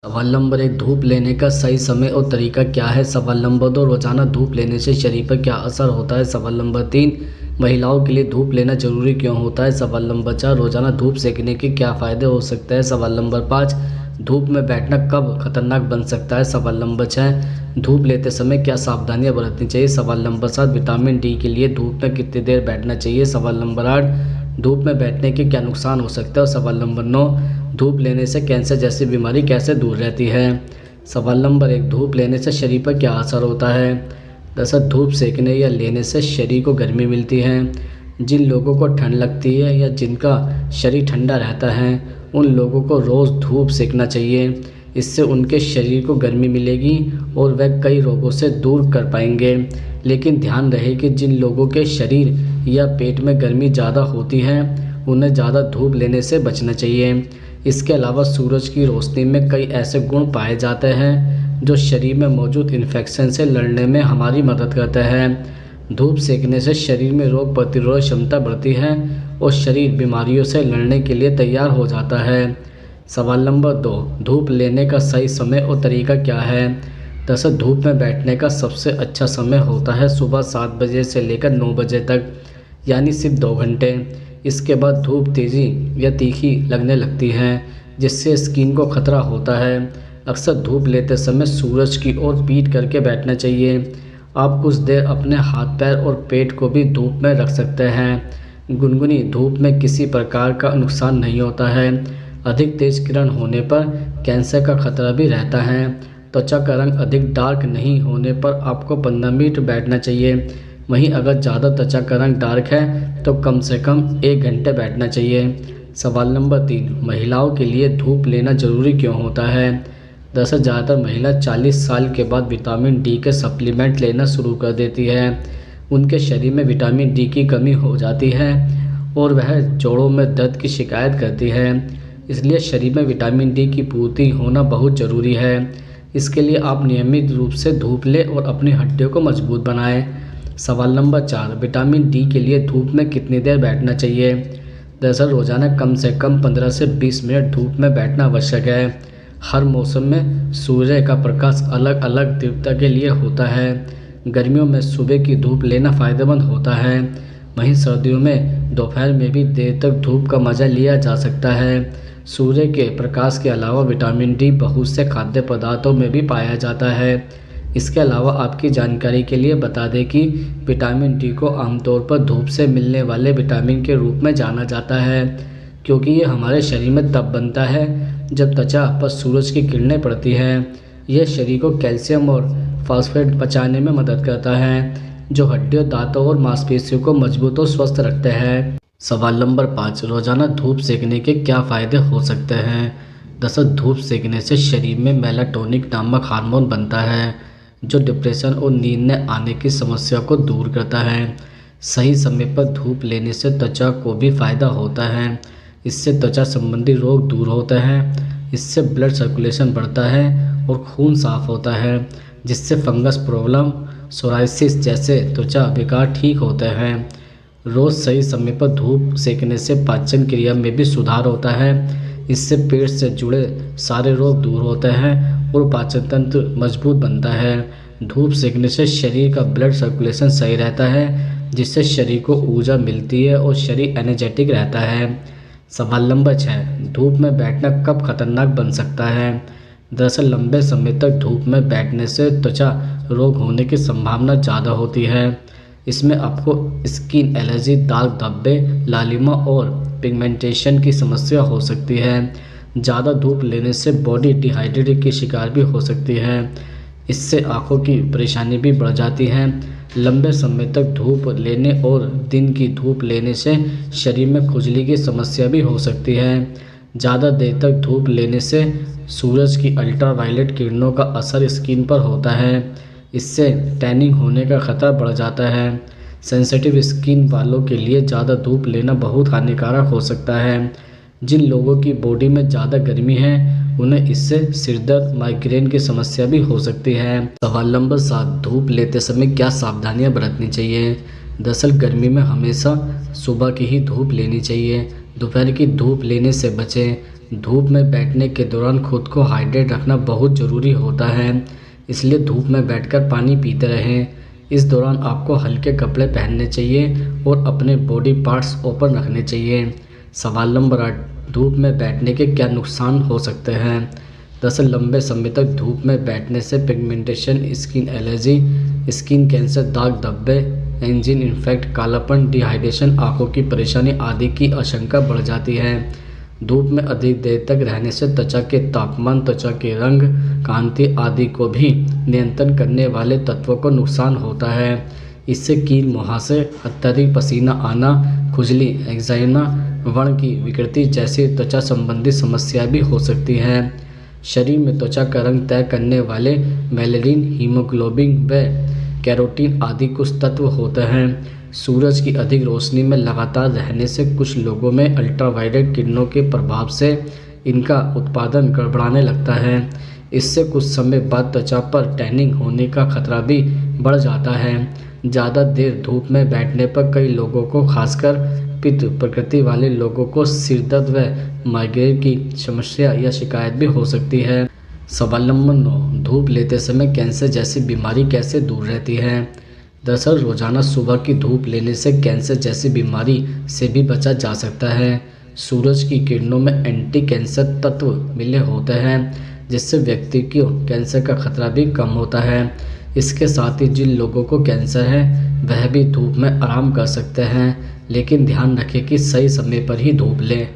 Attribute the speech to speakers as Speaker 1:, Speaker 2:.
Speaker 1: सवाल नंबर 1, धूप लेने का सही समय और तरीका क्या है। सवाल नंबर 2, रोजाना धूप लेने से शरीर पर क्या असर होता है। सवाल नंबर 3, महिलाओं के लिए धूप लेना जरूरी क्यों होता है। सवाल नंबर 4, रोजाना धूप सेकने के क्या फ़ायदे हो सकते हैं। सवाल नंबर 5, धूप में बैठना कब खतरनाक बन सकता है। सवाल नंबर 6, धूप लेते समय क्या सावधानियां बरतनी चाहिए। सवाल नंबर 7, विटामिन डी के लिए धूप में कितनी देर बैठना चाहिए। सवाल नंबर 8, धूप में बैठने के क्या नुकसान हो सकते हैं। और सवाल नंबर 9, धूप लेने से कैंसर जैसी बीमारी कैसे दूर रहती है। सवाल नंबर 1, धूप लेने से शरीर पर क्या असर होता है। दरअसल धूप सेकने या लेने से शरीर को गर्मी मिलती है। जिन लोगों को ठंड लगती है या जिनका शरीर ठंडा रहता है उन लोगों को रोज़ धूप सेकना चाहिए। इससे उनके शरीर को गर्मी मिलेगी और वह कई रोगों से दूर कर पाएंगे। लेकिन ध्यान रहे कि जिन लोगों के शरीर या पेट में गर्मी ज़्यादा होती है उन्हें ज़्यादा धूप लेने से बचना चाहिए। इसके अलावा सूरज की रोशनी में कई ऐसे गुण पाए जाते हैं जो शरीर में मौजूद इन्फेक्शन से लड़ने में हमारी मदद करते हैं। धूप सेकने से शरीर में रोग प्रतिरोधक क्षमता बढ़ती है और शरीर बीमारियों से लड़ने के लिए तैयार हो जाता है। सवाल नंबर 2, धूप लेने का सही समय और तरीका क्या है। दरअसल धूप में बैठने का सबसे अच्छा समय होता है सुबह 7 बजे से लेकर 9 बजे तक, यानी सिर्फ 2 घंटे। इसके बाद धूप तेज़ी या तीखी लगने लगती है जिससे स्किन को खतरा होता है। अक्सर धूप लेते समय सूरज की ओर पीठ करके बैठना चाहिए। आप कुछ देर अपने हाथ पैर और पेट को भी धूप में रख सकते हैं। गुनगुनी धूप में किसी प्रकार का नुकसान नहीं होता है। अधिक तेज किरण होने पर कैंसर का खतरा भी रहता है। त्वचा का रंग अधिक डार्क नहीं होने पर आपको 15 मिनट बैठना चाहिए। वहीं अगर ज़्यादा त्वचा का रंग डार्क है तो कम से कम 1 घंटे बैठना चाहिए। सवाल नंबर 3, महिलाओं के लिए धूप लेना जरूरी क्यों होता है। दरअसल ज़्यादातर महिला 40 साल के बाद विटामिन डी के सप्लीमेंट लेना शुरू कर देती है। उनके शरीर में विटामिन डी की कमी हो जाती है और वह जोड़ों में दर्द की शिकायत करती है। इसलिए शरीर में विटामिन डी की पूर्ति होना बहुत ज़रूरी है। इसके लिए आप नियमित रूप से धूप लें और अपनी हड्डियों को मजबूत बनाएं। सवाल नंबर 4, विटामिन डी के लिए धूप में कितनी देर बैठना चाहिए। दरअसल रोज़ाना कम से कम 15 से 20 मिनट धूप में बैठना आवश्यक है। हर मौसम में सूर्य का प्रकाश अलग अलग तीव्रता के लिए होता है। गर्मियों में सुबह की धूप लेना फ़ायदेमंद होता है, वहीं सर्दियों में दोपहर में भी देर तक धूप का मज़ा लिया जा सकता है। सूर्य के प्रकाश के अलावा विटामिन डी बहुत से खाद्य पदार्थों में भी पाया जाता है। इसके अलावा आपकी जानकारी के लिए बता दें कि विटामिन डी को आमतौर पर धूप से मिलने वाले विटामिन के रूप में जाना जाता है, क्योंकि ये हमारे शरीर में तब बनता है जब त्वचा पर सूरज की किरणें पड़ती हैं। यह शरीर को कैल्शियम और फास्फेट पचाने में मदद करता है, जो हड्डियों, दांतों और मांसपेशियों को मजबूत और स्वस्थ रखते हैं। सवाल नंबर 5, रोज़ाना धूप सेकने के क्या फ़ायदे हो सकते हैं। दरअसल धूप सेकने से शरीर में मेलाटोनिन नामक हार्मोन बनता है जो डिप्रेशन और नींद न आने की समस्या को दूर करता है। सही समय पर धूप लेने से त्वचा को भी फ़ायदा होता है। इससे त्वचा संबंधी रोग दूर होते हैं। इससे ब्लड सर्कुलेशन बढ़ता है और खून साफ होता है, जिससे फंगस प्रॉब्लम, सोराइसिस जैसे त्वचा विकार ठीक होते हैं। रोज़ सही समय पर धूप सेकने से पाचन क्रिया में भी सुधार होता है। इससे पेट से जुड़े सारे रोग दूर होते हैं और पाचन तंत्र मजबूत बनता है। धूप सेकने से शरीर का ब्लड सर्कुलेशन सही रहता है, जिससे शरीर को ऊर्जा मिलती है और शरीर एनर्जेटिक रहता है। सवाल नंबर 6, धूप में बैठना कब खतरनाक बन सकता है। दरअसल लंबे समय तक धूप में बैठने से त्वचा रोग होने की संभावना ज़्यादा होती है। इसमें आपको स्किन एलर्जी, दाग धब्बे, लालिमा और पिगमेंटेशन की समस्या हो सकती है। ज़्यादा धूप लेने से बॉडी डिहाइड्रेट की शिकार भी हो सकती है। इससे आँखों की परेशानी भी बढ़ जाती है। लंबे समय तक धूप लेने और दिन की धूप लेने से शरीर में खुजली की समस्या भी हो सकती है। ज़्यादा देर तक धूप लेने से सूरज की अल्ट्रावायलेट किरणों का असर स्किन पर होता है। इससे टैनिंग होने का खतरा बढ़ जाता है। सेंसिटिव स्किन वालों के लिए ज़्यादा धूप लेना बहुत हानिकारक हो सकता है। जिन लोगों की बॉडी में ज़्यादा गर्मी है उन्हें इससे सिरदर्द, माइग्रेन की समस्या भी हो सकती है। सवाल नंबर 7, धूप लेते समय क्या सावधानियां बरतनी चाहिए। दरअसल गर्मी में हमेशा सुबह की ही धूप लेनी चाहिए। दोपहर की धूप लेने से बचें। धूप में बैठने के दौरान खुद को हाइड्रेट रखना बहुत ज़रूरी होता है, इसलिए धूप में बैठकर पानी पीते रहें। इस दौरान आपको हल्के कपड़े पहनने चाहिए और अपने बॉडी पार्ट्स ओपन रखने चाहिए। सवाल नंबर 8, धूप में बैठने के क्या नुकसान हो सकते हैं? दरअसल लंबे समय तक धूप में बैठने से pigmentation, skin allergy, skin cancer, दाग धब्बे, एंजिन इन्फेक्ट, कालापन, डिहाइड्रेशन, आंखों की परेशानी आदि की आशंका बढ़ जाती है। धूप में अधिक देर तक रहने से त्वचा के तापमान, त्वचा के रंग, कांति आदि को भी नियंत्रण करने वाले तत्वों को नुकसान होता है। इससे कील मुहासे, अत्यधिक पसीना आना, खुजली, एक्जिमा, व्रण की विकृति जैसी त्वचा संबंधी समस्याएं भी हो सकती हैं। शरीर में त्वचा का रंग तय करने वाले मेलेनिन, हीमोग्लोबिन व कैरोटीन आदि कुछ तत्व होते हैं। सूरज की अधिक रोशनी में लगातार रहने से कुछ लोगों में अल्ट्रावायलेट किरणों के प्रभाव से इनका उत्पादन गड़बड़ाने लगता है। इससे कुछ समय बाद त्वचा पर टैनिंग होने का खतरा भी बढ़ जाता है। ज़्यादा देर धूप में बैठने पर कई लोगों को, खासकर पित्त प्रकृति वाले लोगों को, सिरदर्द व माइग्रेन की समस्या या शिकायत भी हो सकती है। सवाल नंबर 9, धूप लेते समय कैंसर जैसी बीमारी कैसे दूर रहती है? दरअसल रोजाना सुबह की धूप लेने से कैंसर जैसी बीमारी से भी बचा जा सकता है। सूरज की किरणों में एंटी कैंसर तत्व मिले होते हैं, जिससे व्यक्ति को कैंसर का खतरा भी कम होता है। इसके साथ ही जिन लोगों को कैंसर है वह भी धूप में आराम कर सकते हैं, लेकिन ध्यान रखें कि सही समय पर ही धूप लें।